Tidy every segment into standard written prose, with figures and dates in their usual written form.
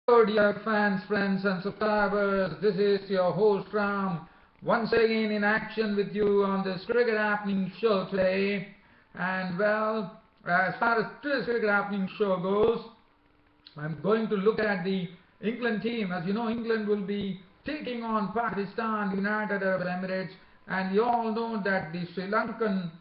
Hello dear fans, friends and subscribers, this is your host Ram once again in action with you on this cricket happening show today. And well, as far as this cricket happening show goes, I'm going to look at the England team. As you know, England will be taking on Pakistan, United Arab Emirates, and you all know that the Sri Lankan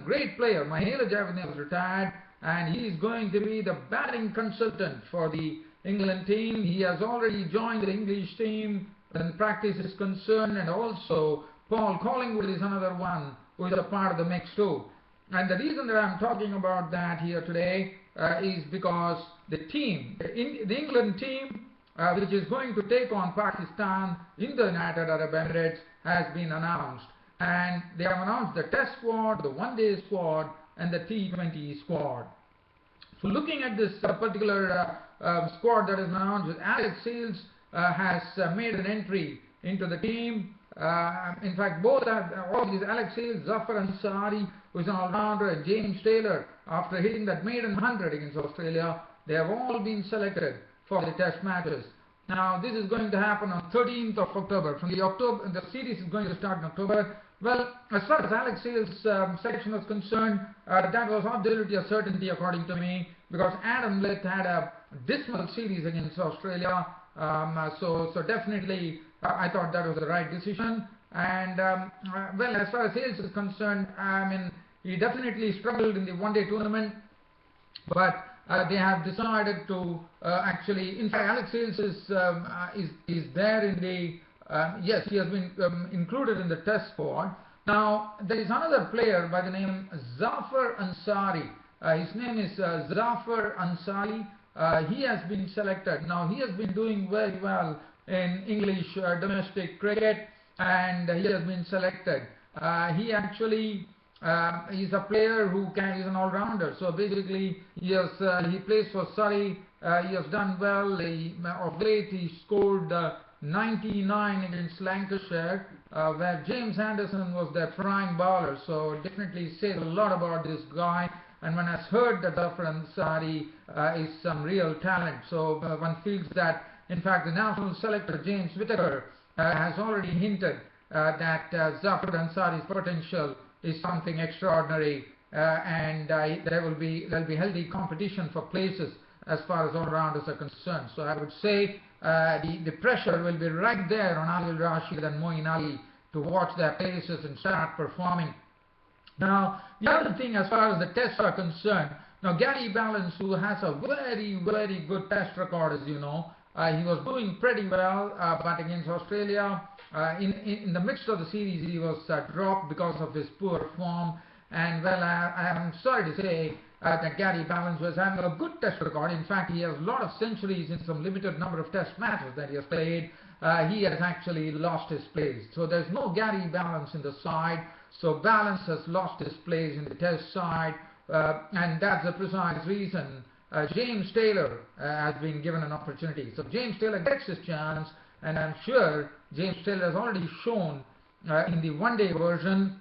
great player Mahela Javadne was retired, and he is going to be the batting consultant for the England team. He has already joined the English team when practice is concerned, and also Paul Collingwood is another one who is a part of the mix too. And the reason that I'm talking about that here today is because the England team, which is going to take on Pakistan in the United Arab Emirates, has been announced. And they have announced the Test squad, the One-Day squad, and the T20 squad. So looking at this particular squad that is announced, Alex Hales has made an entry into the team. In fact, all of these, Alex Hales, Zafar Ansari, who is an all-rounder, and James Taylor, after hitting that maiden 100 against Australia, they have all been selected for the Test matches. Now, this is going to happen on 13th of October. The series is going to start in October. Well, as far as Alex Hales' selection was concerned, that was absolutely a certainty according to me, because Adam Lett had a dismal series against Australia. So definitely I thought that was the right decision. And well, as far as Hales is concerned, I mean, he definitely struggled in the one-day tournament, but they have decided to actually, in fact, Alex Hales is there in the yes, he has been included in the Test squad. Now, there is another player by the name Zafar Ansari. His name is Zafar Ansari. He has been selected. Now, he has been doing very well in English domestic cricket, and he has been selected. He actually is a player who is an all-rounder. So basically, he plays for Surrey. He has done well. Of late, he scored 99 against Lancashire, where James Anderson was their prime bowler. So definitely says a lot about this guy. And one has heard that Zafar Ansari is some real talent. So one feels that, in fact, the national selector James Whittaker has already hinted that Zafar Ansari's potential is something extraordinary, and there will be healthy competition for places as far as all-rounders are concerned. So I would say the pressure will be right there on Adil Rashid and Moeen Ali to watch their paces and start performing. Now, the other thing as far as the tests are concerned, now Gary Ballance, who has a very, very good test record, as you know, he was doing pretty well, but against Australia, in the midst of the series, he was dropped because of his poor form. And well, I am sorry to say that Gary Ballance was having a good test record. In fact, he has a lot of centuries in some limited number of test matches that he has played. He has actually lost his place. So there's no Gary Ballance in the side. So Ballance has lost his place in the test side. And that's the precise reason James Taylor has been given an opportunity. So James Taylor gets his chance, and I'm sure James Taylor has already shown in the one-day version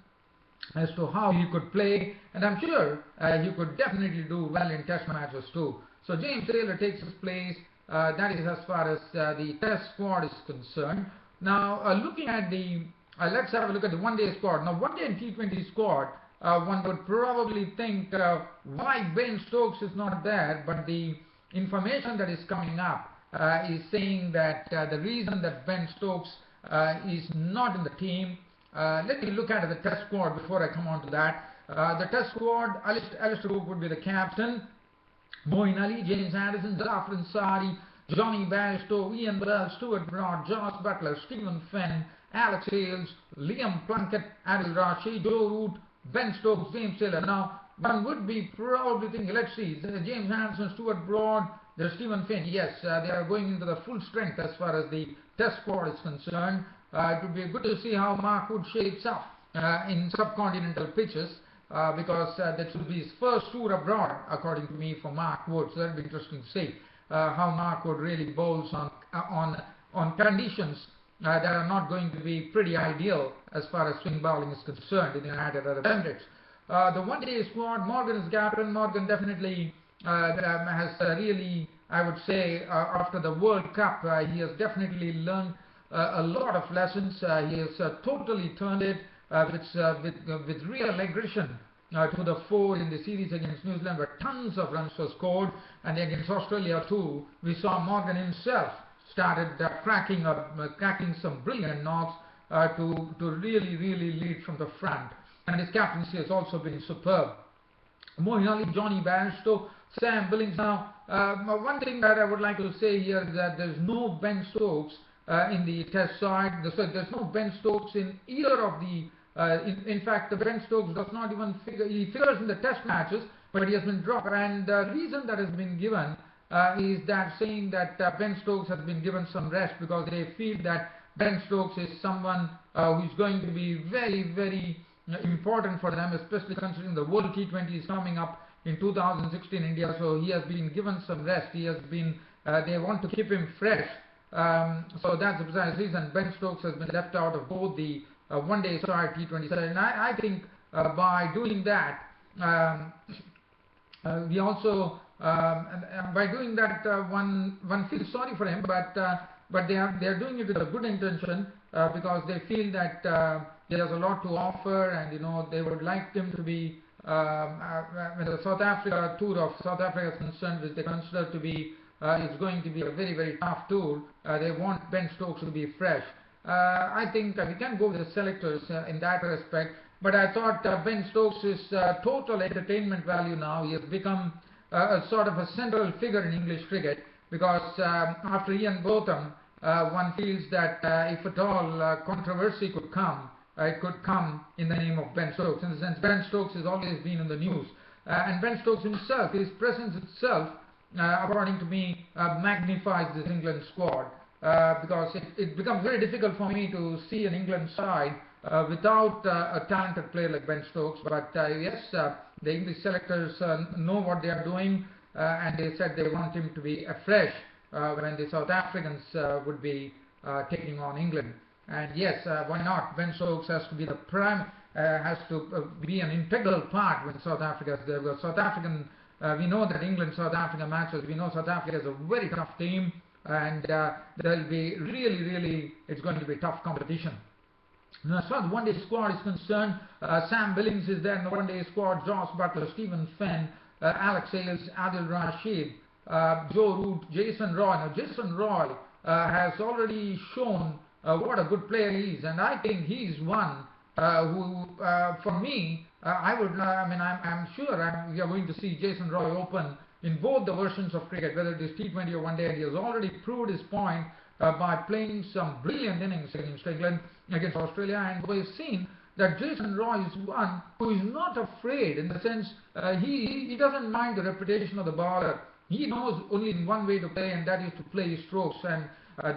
as to how he could play, and I'm sure he could definitely do well in test matches too. So James Taylor takes his place. That is as far as the test squad is concerned. Now, looking at let's have a look at the one-day squad. Now, one-day and T20 squad, one would probably think why Ben Stokes is not there, but the information that is coming up is saying that the reason that Ben Stokes is not in the team. Let me look at the test squad before I come on to that. The test squad, Alistair Cook would be the captain, Moeen Ali, James Anderson, Zafar Ansari, Johnny Bairstow, Ian Bell, Stuart Broad, Josh Butler, Stephen Fenn, Alex Hales, Liam Plunkett, Adil Rashid, Joe Root, Ben Stokes, James Taylor. Now, one would be probably thinking, let's see, James Anderson, Stuart Broad, there's Stephen Finn. Yes, they are going into the full strength as far as the test squad is concerned. It would be good to see how Mark Wood shapes up in subcontinental pitches, because that will be his first tour abroad, according to me, for Mark Wood. So that will be interesting to see how Mark Wood really bowls on conditions that are not going to be pretty ideal as far as swing bowling is concerned in the United Arab Emirates. The one-day squad, Morgan is captain. Morgan definitely has really I would say after the World Cup, he has definitely learned a lot of lessons. He has totally turned it with real aggression to the fore in the series against New Zealand, where tons of runs were scored, and against Australia too. We saw Morgan himself started cracking some brilliant knocks to really lead from the front, and his captaincy has also been superb. Moeen Ali, Johnny Bairstow, Sam Billings. Now, one thing that I would like to say here is that there's no Ben Stokes in the Test side. There's no Ben Stokes in either of the. In fact, the Ben Stokes does not even figure. He figures in the Test matches, but he has been dropped. And the reason that has been given is that saying that Ben Stokes has been given some rest because they feel that Ben Stokes is someone who is going to be very important for them, especially considering the World T20 is coming up in 2016 India. So he has been given some rest. He has been. They want to keep him fresh. So that's the precise reason Ben Stokes has been left out of both the one-day side T20 side. And I think by doing that, we also by doing that one feels sorry for him, but they are doing it with a good intention because they feel that he has a lot to offer, and they would like him to be when the South Africa tour of South Africa is concerned, which they consider to be is going to be a very tough tour. They want Ben Stokes to be fresh. I think we can go with the selectors in that respect, but I thought Ben Stokes is total entertainment value now. He has become a sort of a central figure in English cricket because after Ian Botham, one feels that if at all controversy could come, it could come in the name of Ben Stokes. In the sense, Ben Stokes has always been in the news, and Ben Stokes himself, his presence itself, according to me, magnifies this England squad. Because it becomes very difficult for me to see an England side without a talented player like Ben Stokes. But yes, the English selectors know what they are doing, and they said they want him to be afresh when the South Africans would be taking on England. And yes, why not? Ben Stokes has to be the has to be an integral part when South Africa is there. Because South African, we know that England South Africa matches. We know South Africa is a very tough team. And there will be really, it's going to be tough competition. Now, as far as the one-day squad is concerned, Sam Billings is there in the one-day squad, Josh Butler, Stephen Fenn, Alex Hales, Adil Rashid, Joe Root, Jason Roy. Now, Jason Roy has already shown what a good player he is, and I think he's one who, for me, I'm sure we are going to see Jason Roy open in both the versions of cricket, whether it is T20 or one day, and he has already proved his point by playing some brilliant innings against England, against Australia, and we've seen that Jason Roy is one who is not afraid, in the sense he doesn't mind the reputation of the bowler. He knows only in one way to play, and that is to play his strokes, and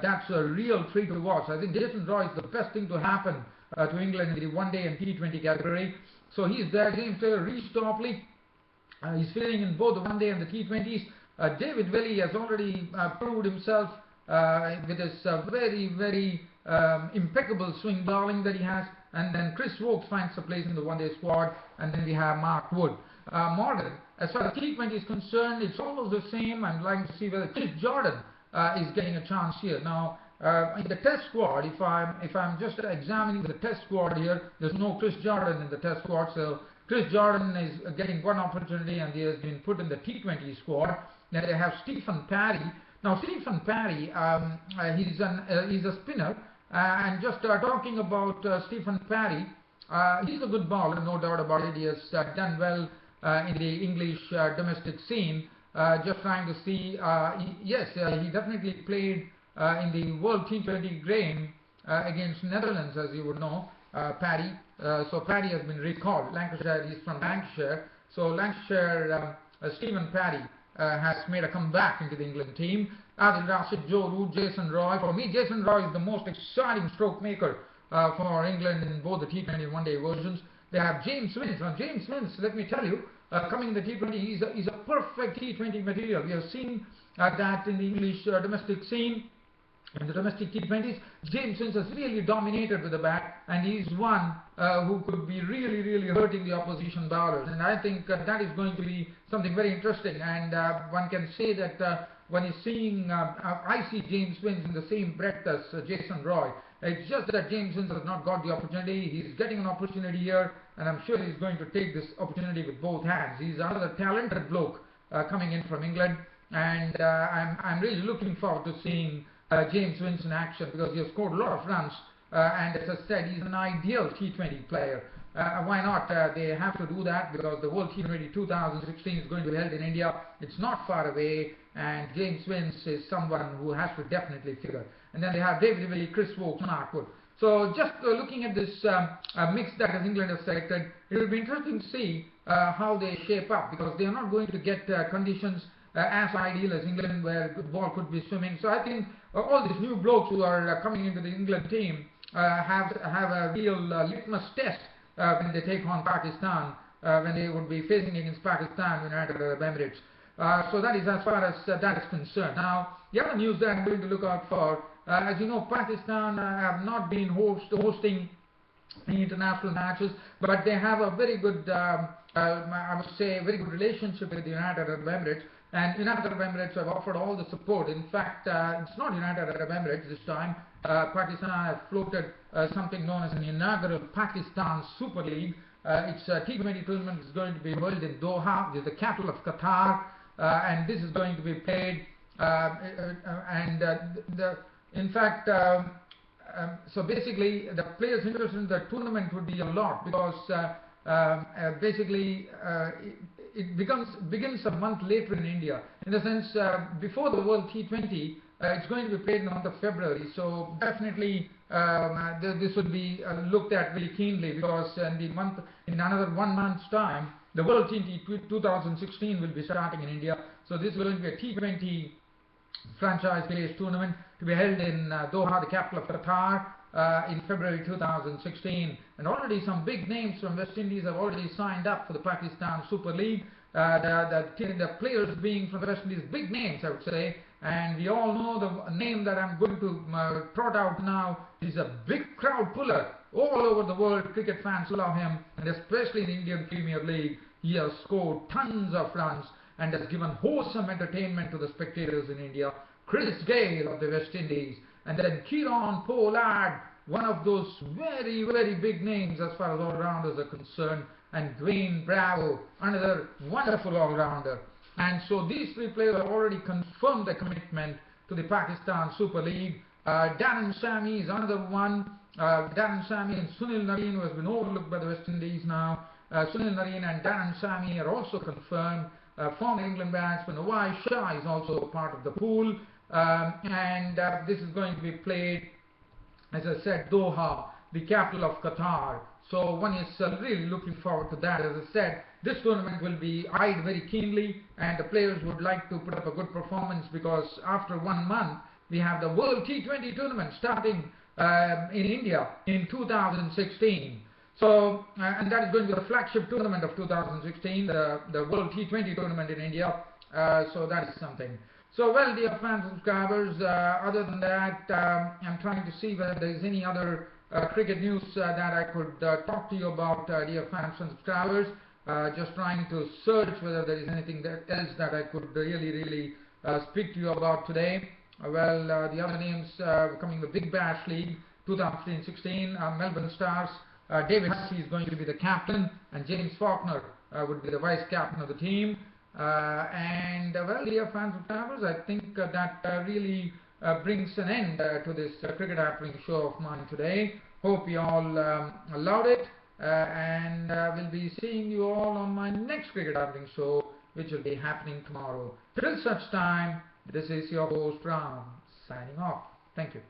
that's a real treat to watch. I think Jason Roy is the best thing to happen to England in the one day and T20 category. So he's there. James Taylor, Reece Topley, he's filling in both the one day and the T20s. David Willey has already proved himself with his very impeccable swing bowling that he has. And then Chris Woakes finds a place in the one day squad. And then we have Mark Wood. Morgan, as far as T20 is concerned, it's almost the same. I'm liking to see whether Chris Jordan is getting a chance here. Now, in the Test squad, if I'm just examining the Test squad here, there's no Chris Jordan in the Test squad. So Chris Jordan is getting one opportunity, and he has been put in the T20 squad. Then they have Stephen Parry. Now, Stephen Parry, he's a spinner. And just talking about Stephen Parry, he's a good bowler, no doubt about it. He has done well in the English domestic scene. Just trying to see, yes, he definitely played in the World T20 game against Netherlands, as you would know, Parry. So Parry has been recalled. Lancashire, he's from Lancashire. So Lancashire, Stephen Parry has made a comeback into the England team. Adil Rashid, Joe Root, Jason Roy. For me, Jason Roy is the most exciting stroke maker for England in both the T20 and one-day versions. They have James Vince. Now, James Vince, let me tell you, coming in the T20, he's a perfect T20 material. We have seen that in the English domestic scene. In the domestic T20s, James Vince has really dominated with the bat, and he's one who could be really hurting the opposition bowlers. And I think that is going to be something very interesting. And one can say that when he's seeing, I see James Vince in the same breath as Jason Roy. It's just that James Vince has not got the opportunity. He's getting an opportunity here, and I'm sure he's going to take this opportunity with both hands. He's another talented bloke coming in from England, and I'm really looking forward to seeing James Vince in action, because he has scored a lot of runs, and as I said, he's an ideal T20 player. Why not? They have to do that because the World T20 2016 is going to be held in India. It's not far away, and James Vince is someone who has to definitely figure. And then they have David Willey, Chris Woakes, Mark Wood. So just looking at this mix that England has selected, it will be interesting to see how they shape up, because they are not going to get conditions as ideal as England, where the ball could be swimming. So I think all these new blokes who are coming into the England team have a real litmus test when they take on Pakistan, when they would be facing against Pakistan, United Arab Emirates. So that is as far as that is concerned. Now, the other news that I'm going to look out for, as you know, Pakistan have not been hosting any international matches, but they have a very good, I would say, very good relationship with the United Arab Emirates. And United Arab Emirates have offered all the support. In fact, it's not United Arab Emirates this time. Pakistan have floated something known as an inaugural Pakistan Super League. It's a T20 tournament is going to be held in Doha, which is the capital of Qatar, and this is going to be played. In fact, so basically, the players interested in the tournament would be a lot, because basically it begins a month later in India. In the sense, before the World T20, it's going to be played in the month of February. So definitely this would be looked at very keenly, because in another 1 month's time, the World T20 2016 will be starting in India. So this is going to be a T20 franchise-based tournament to be held in Doha, the capital of Qatar, in February 2016. And already some big names from West Indies have already signed up for the Pakistan Super League. The players being from the West Indies, big names I would say, and we all know the name that I'm going to trot out now is a big crowd puller. All over the world, cricket fans love him, and especially in the Indian Premier League. He has scored tons of runs and has given wholesome entertainment to the spectators in India. Chris Gayle of the West Indies, and then Kieron Pollard, one of those very, very big names as far as all-rounders are concerned, and Dwayne Bravo, another wonderful all-rounder. And so these three players have already confirmed their commitment to the Pakistan Super League. Darren Sammy is another one. Darren Sammy and Sunil Narine, who has been overlooked by the West Indies now. Sunil Narine and Darren Sammy are also confirmed. Former England batsman Nawaz Shah is also part of the pool. This is going to be played, as I said, Doha, the capital of Qatar. So one is really looking forward to that. As I said, this tournament will be eyed very keenly, and the players would like to put up a good performance, because after 1 month we have the World T20 tournament starting in India in 2016. So, and that is going to be the flagship tournament of 2016, the World T20 tournament in India. So that is something. So, well, dear fans and subscribers, other than that, I'm trying to see whether there is any other cricket news that I could talk to you about, dear fans and subscribers. Just trying to search whether there is anything else that I could really speak to you about today. Well, the other names coming the Big Bash League 2015-16, Melbourne Stars. David Hussey is going to be the captain, and James Faulkner would be the vice captain of the team. Well, dear fans and subscribers, I think that really brings an end to this cricket happening show of mine today. Hope you all loved it, and we'll be seeing you all on my next cricket happening show, which will be happening tomorrow. Till such time, this is your host Ram signing off. Thank you.